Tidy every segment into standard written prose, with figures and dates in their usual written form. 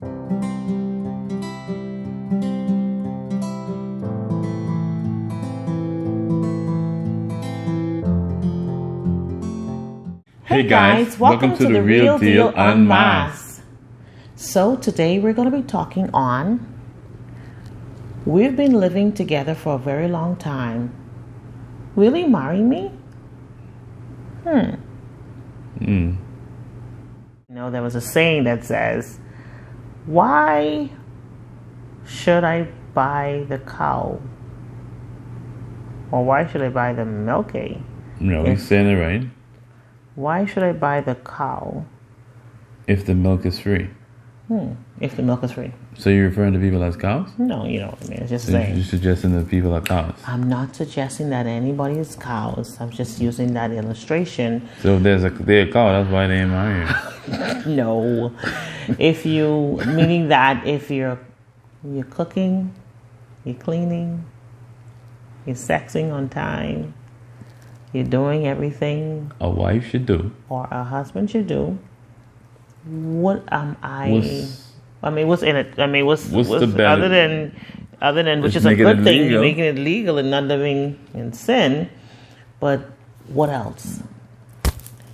Hey guys, welcome to the Real Deal Unmasked. So today we're going to be talking on, we've been living together for a very long time. Will you marry me? You know, there was a saying that says, why should I buy the cow? Or why should I buy the milky? No, you're saying it right. Why should I buy the cow? If the milk is free. If the milk is free. So you're referring to people as cows? No, you know what I mean. It's just So saying. you're suggesting that people are cows. I'm not suggesting that anybody is cows. I'm just using that illustration. So if they're a cow, that's why they ain't married. No. Meaning that if you're cooking, you're cleaning, you're sexing on time, you're doing everything A wife should do. or a husband should do, what am I? What's in it? What's the benefit? other than which Just is a making good it thing, legal. making it legal and not living in sin. But what else?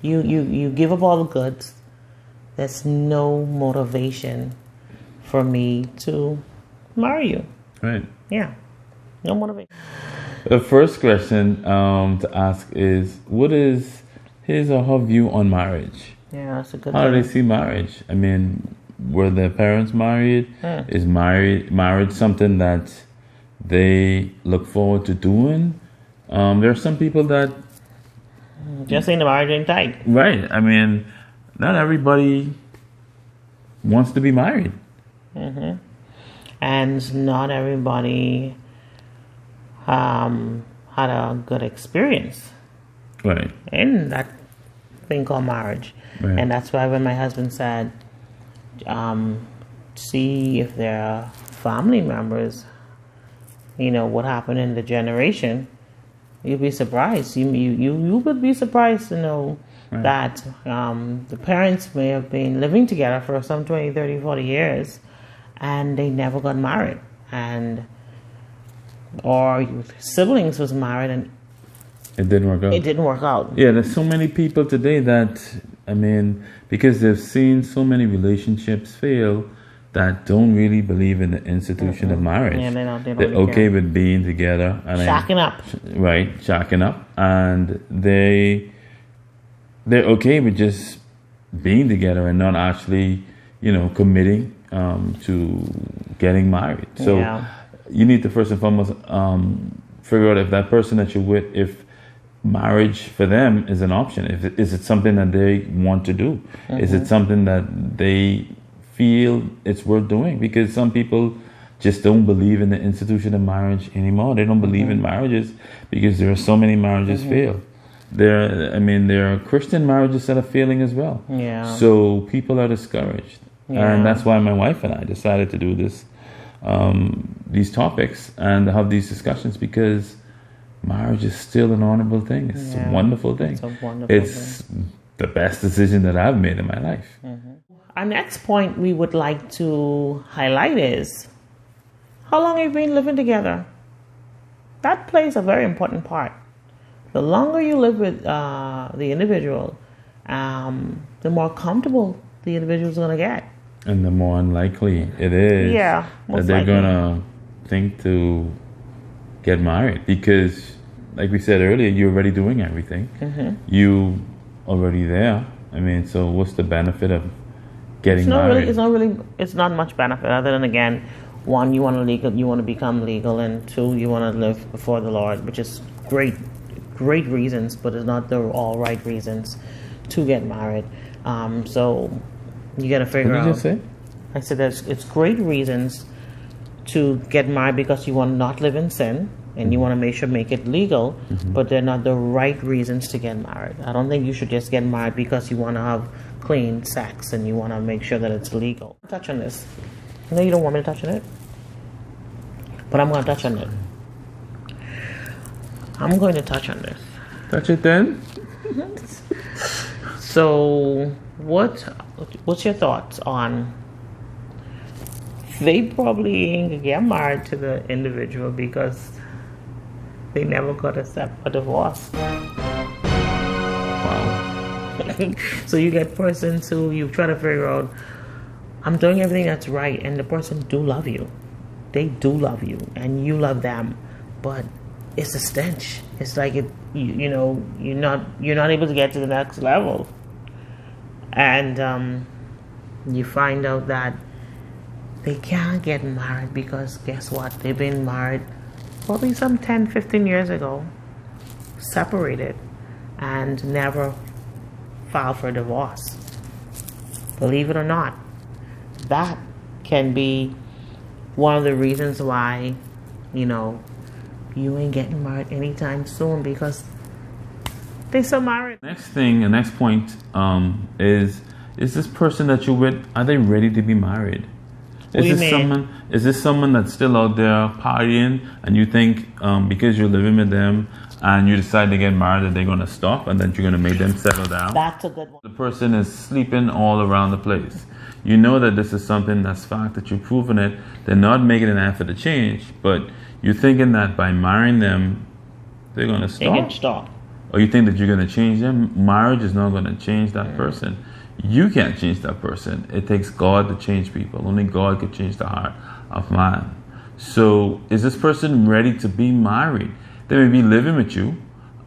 You give up all the goods. There's no motivation for me to marry you. Right. Yeah, no motivation. The first question to ask is, what is his or her view on marriage? Yeah, that's a good How do thing. they see marriage? I mean, were their parents married? Is marriage something that they look forward to doing? There are some people that, Just saying the marriage ain't tight. right, I mean, not everybody wants to be married. And not everybody had a good experience Right. in that thing called marriage. Right. And that's why when my husband said, see if there are family members, what happened in the generation, you'd be surprised. You would be surprised to know that the parents may have been living together for some 20, 30, 40 years and they never got married. Or siblings was married and It didn't work out. it didn't work out. Yeah, there's so many people today that, I mean, because they've seen so many relationships fail, that don't really believe in the institution of marriage. Yeah, they don't They're really okay care. with being together. And Shacking up. Right, shacking up. And they're okay with just being together and not actually, committing to getting married. So Yeah. you need to first and foremost figure out if that person that you're with, if marriage for them is an option. Is it something that they want to do? Is it something that they feel it's worth doing? Because some people just don't believe in the institution of marriage anymore. They don't believe in marriages because there are so many marriages fail. There are Christian marriages that are failing as well. Yeah. So people are discouraged. Yeah. And that's why my wife and I decided to do this, these topics and have these discussions, because marriage is still an honorable thing. It's a wonderful thing. It's a wonderful It's the best decision that I've made in my life. Our next point we would like to highlight is, how long have you been living together? That plays a very important part. The longer you live with the individual, the more comfortable the individual is going to get. And the more unlikely it is Yeah, that most they're likely. going to think to get married. Because, like we said earlier, you're already doing everything. You already there. I mean, so what's the benefit of getting married? It's not much benefit other than, again, one, you want to become legal, and two, you want to live before the Lord, which is great reasons, but it's not the all right reasons to get married. So you got to figure What did out. you just say? I said it's great reasons to get married because you want to not live in sin and you want to make it legal, but they're not the right reasons to get married. I don't think you should just get married because you want to have clean sex and you want to make sure that it's legal. Touch on this. No, you don't want me to touch on it, but I'm going to touch on it. I'm going to touch on this. Touch it then? So, what's your thoughts on they probably ain't gonna get married to the individual because they never got a divorce. Wow. So you get persons who you try to figure out, I'm doing everything that's right, and the person do love you. They do love you, and you love them, but it's a stench. It's like you know, you're not able to get to the next level, and you find out that they can't get married because guess what? They've been married probably some 10, 15 years ago, separated, and never filed for a divorce. Believe it or not, that can be one of the reasons why, you ain't getting married anytime soon because they still married. Next thing, the next point is this person that you're with, are they ready to be married? Is this someone that's still out there partying and you think because you're living with them and you decide to get married that they're going to stop and that you're going to make them settle down? That's a good one. The person is sleeping all around the place. You know that this is something that's fact, that you've proven it. They're not making an effort to change, but you're thinking that by marrying them, they're going to stop. They can stop. Or you think that you're going to change them. Marriage is not going to change that person. You can't change that person. It takes God to change people. Only God can change the heart of man. So is this person ready to be married? They may be living with you.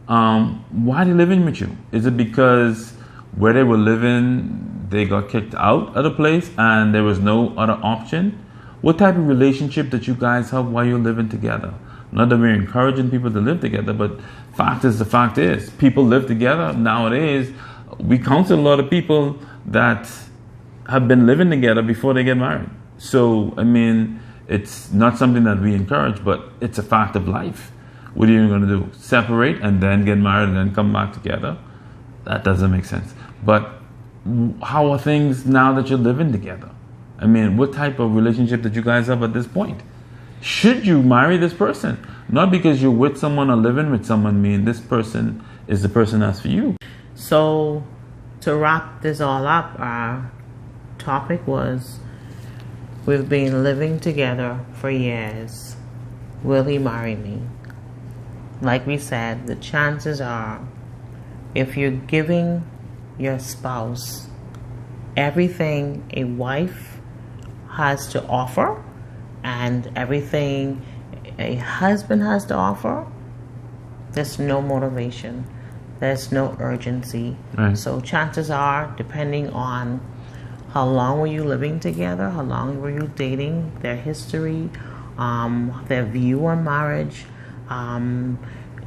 Why are they living with you? Is it because where they were living, they got kicked out of the place and there was no other option? What type of relationship that you guys have while you're living together? Not that we're encouraging people to live together, but the fact is, people live together nowadays. We counsel a lot of people that have been living together before they get married. So, it's not something that we encourage, but it's a fact of life. What are you going to do? Separate and then get married and then come back together? That doesn't make sense. But how are things now that you're living together? What type of relationship that you guys have at this point? Should you marry this person? Not because you're with someone or living with someone, this person is the person that's for you. So, to wrap this all up, our topic was, we've been living together for years. Will he marry me? Like we said, the chances are, if you're giving your spouse everything a wife has to offer and everything a husband has to offer, there's no motivation. There's no urgency. Right. So chances are, depending on how long were you living together, how long were you dating, their history, their view on marriage,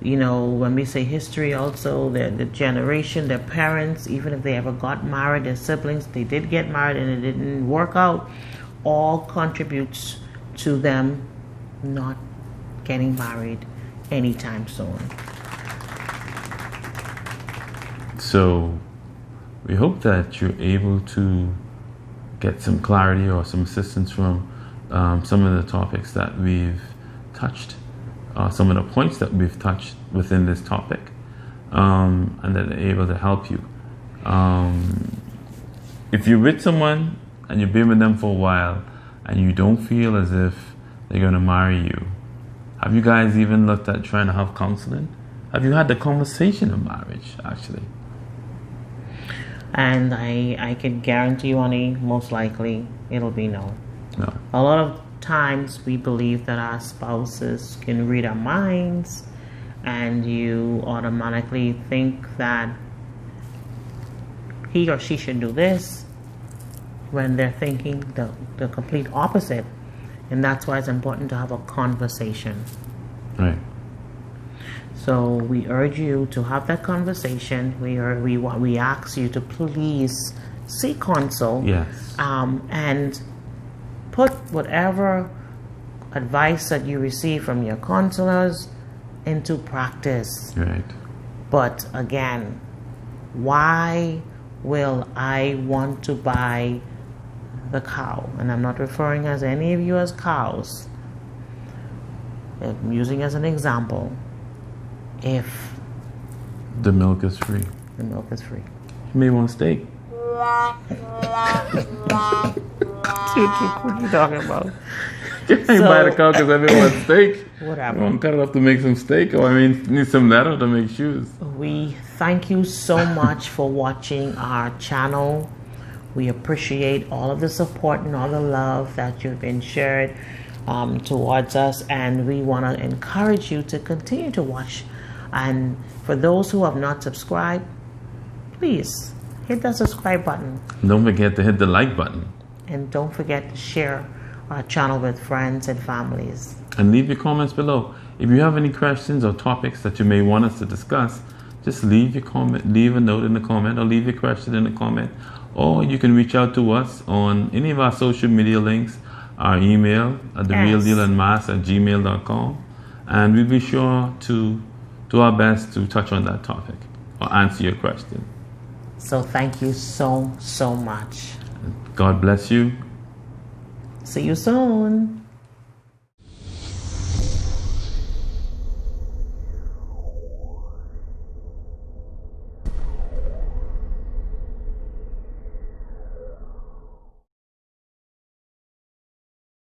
when we say history also, the generation, their parents, even if they ever got married, their siblings, they did get married and it didn't work out, all contributes to them not getting married anytime soon. So we hope that you're able to get some clarity or some assistance from some of the topics that we've touched, some of the points that we've touched within this topic, and that they're able to help you. If you're with someone and you've been with them for a while and you don't feel as if they're going to marry you, have you guys even looked at trying to have counseling? Have you had the conversation of marriage, actually? And I can guarantee you, honey, most likely it'll be no. No. A lot of times we believe that our spouses can read our minds, and you automatically think that he or she should do this when they're thinking the complete opposite. And that's why it's important to have a conversation. Right. So we urge you to have that conversation. We ask you to please seek counsel. Yes. And put whatever advice that you receive from your counselors into practice. Right. But again, why will I want to buy the cow? And I'm not referring as any of you as cows. I'm using as an example. If the milk is free. The milk is free. You may want steak. What are you talking about? Can't buy the car because everyone wants steak. Whatever. I want cut it off to make some steak, or I mean, need some leather to make shoes. We thank you so much for watching our channel. We appreciate all of the support and all the love that you've been shared towards us, and we want to encourage you to continue to watch. And for those who have not subscribed, please hit the subscribe button. Don't forget to hit the like button. And don't forget to share our channel with friends and families. And leave your comments below. If you have any questions or topics that you may want us to discuss, just leave your comment, leave a note in the comment, or leave your question in the comment. Or you can reach out to us on any of our social media links, our email at therealdealandmass@gmail.com, and we'll be sure to do our best to touch on that topic or answer your question. So thank you so much. God bless you. See you soon.